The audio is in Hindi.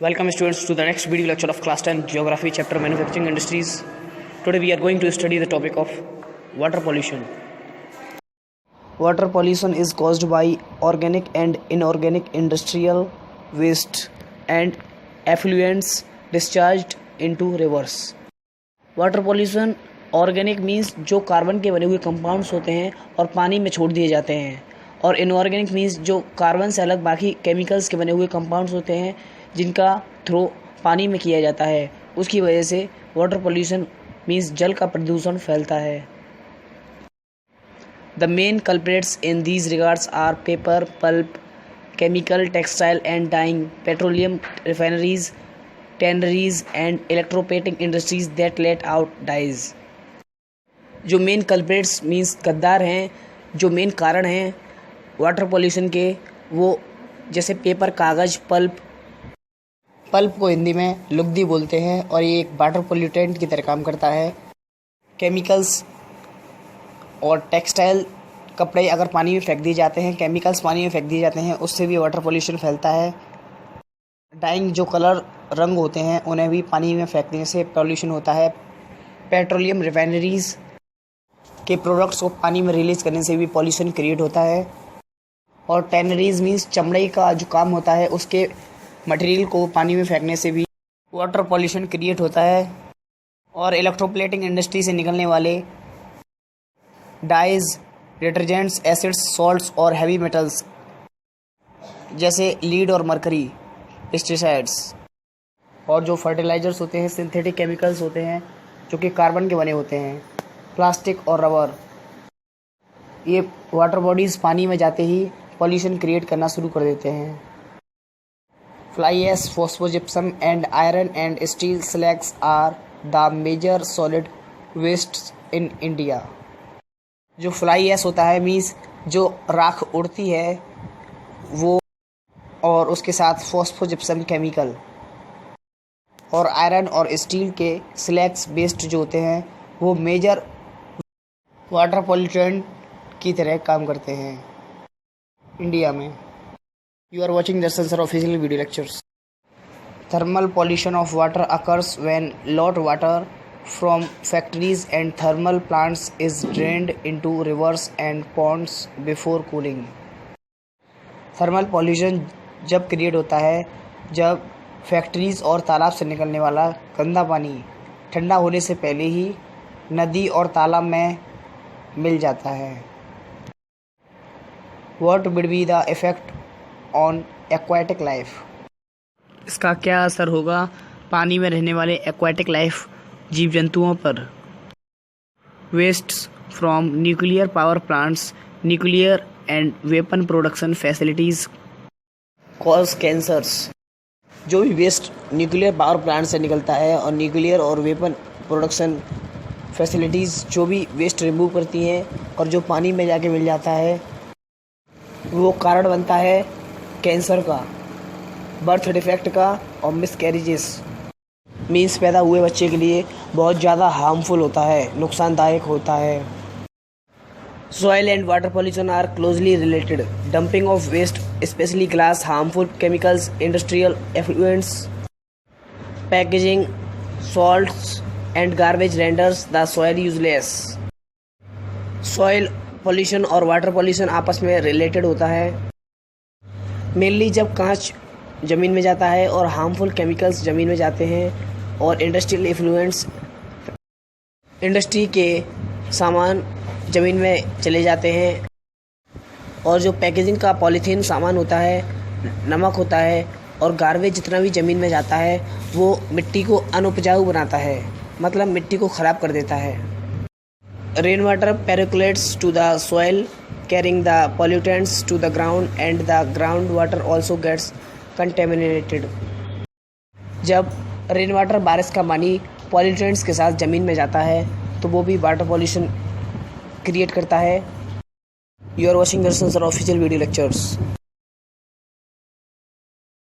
Welcome students to the next video lecture of class 10 geography chapter manufacturing industries. Today we are going to study the topic of water pollution. Water pollution is caused by organic and inorganic industrial waste and effluents discharged into rivers. Water pollution organic means जो कार्बन के बने हुए कंपाउंड्स होते हैं और पानी में छोड़ दिए जाते हैं, और इनऑर्गेनिक मीन्स जो कार्बन से अलग बाकी केमिकल्स के बने हुए कंपाउंड्स होते हैं जिनका थ्रो पानी में किया जाता है। उसकी वजह से वाटर पोल्यूशन मीन्स जल का प्रदूषण फैलता है। The main culprits in these regards are paper, pulp, chemical, textile and dyeing, petroleum refineries, tanneries and electroplating industries that let out dyes. जो मेन कल्प्रेट्स मीन्स गद्दार हैं, जो मेन कारण हैं वाटर पोल्यूशन के, वो जैसे पेपर, कागज़, पल्प को हिंदी में लुगदी बोलते हैं और ये एक वाटर पोल्यूटेंट की तरह काम करता है। केमिकल्स और टेक्सटाइल, कपड़े अगर पानी में फेंक दिए जाते हैं, केमिकल्स पानी में फेंक दिए जाते हैं, उससे भी वाटर पोल्यूशन फैलता है। डाइंग, जो कलर रंग होते हैं उन्हें भी पानी में फेंकने से पोल्यूशन होता है। पेट्रोलियम रिफाइनरीज के प्रोडक्ट्स को पानी में रिलीज़ करने से भी पोल्यूशन क्रिएट होता है। और टैनरीज मीन्स चमड़े का जो काम होता है उसके मटेरियल को पानी में फेंकने से भी वाटर पोल्यूशन क्रिएट होता है। और इलेक्ट्रोप्लेटिंग इंडस्ट्री से निकलने वाले डाइज, डिटर्जेंट्स, एसिड्स, सॉल्ट्स और हैवी मेटल्स जैसे लीड और मरकरी, पेस्टिसाइड्स, और जो फर्टिलाइजर्स होते हैं, सिंथेटिक केमिकल्स होते हैं जो कि कार्बन के बने होते हैं, प्लास्टिक और रबर, ये वाटर बॉडीज़ पानी में जाते ही पॉल्यूशन क्रिएट करना शुरू कर देते हैं। Fly ash, phosphogypsum and iron and steel slags are the major solid waste in India. जो फ्लाई ऐश होता है मीन्स जो राख उड़ती है वो, और उसके साथ फॉस्फोजिप्सम केमिकल, और आयरन और स्टील के स्लैग्स वेस्ट जो होते हैं वो मेजर वाटर पोल्यूटेंट की तरह काम करते हैं इंडिया में। You are watching the Sensor official video lectures. Thermal pollution of water occurs when lot water from factories and thermal plants is drained into rivers and ponds before cooling. Thermal pollution जब क्रिएट होता है जब फैक्ट्रीज और तालाब से निकलने वाला गंदा पानी ठंडा होने से पहले ही नदी और तालाब में मिल जाता है। What would be the effect on aquatic life? इसका क्या असर होगा पानी में रहने वाले एक्वाटिक लाइफ जीव जंतुओं पर? Wastes from nuclear power plants, nuclear and weapon production facilities cause cancers. जो भी वेस्ट न्यूक्लियर पावर प्लांट से निकलता है और न्यूक्लियर और वेपन प्रोडक्शन फैसिलिटीज़ जो भी वेस्ट रिमूव करती हैं और जो पानी में जाके मिल जाता है वो कारण बनता है कैंसर का, बर्थ डिफेक्ट का और मिसकैरेजेस मीन्स पैदा हुए बच्चे के लिए बहुत ज़्यादा हार्मफुल होता है, नुकसानदायक होता है। Soil and water pollution are closely related. Dumping of waste specially glass, harmful chemicals, industrial effluents, packaging, salts and garbage renders the soil useless. Soil pollution और वाटर पोल्यूशन आपस में रिलेटेड होता है। मेनली जब कांच ज़मीन में जाता है और हार्मफुल केमिकल्स ज़मीन में जाते हैं और इंडस्ट्रियल इफ्लुएंट्स, इंडस्ट्री के सामान ज़मीन में चले जाते हैं, और जो पैकेजिंग का पॉलीथीन सामान होता है, नमक होता है और गार्बेज जितना भी ज़मीन में जाता है वो मिट्टी को अनउपजाऊ बनाता है, मतलब मिट्टी को ख़राब कर देता है। Rain water percolates to the soil carrying the pollutants to the ground and the groundwater also gets contaminated. जब रेन वाटर, बारिश का पानी पॉल्यूटेंट्स के साथ ज़मीन में जाता है तो वो भी वाटर पॉल्यूशन क्रिएट करता है। You are watching the Sensor official video lectures.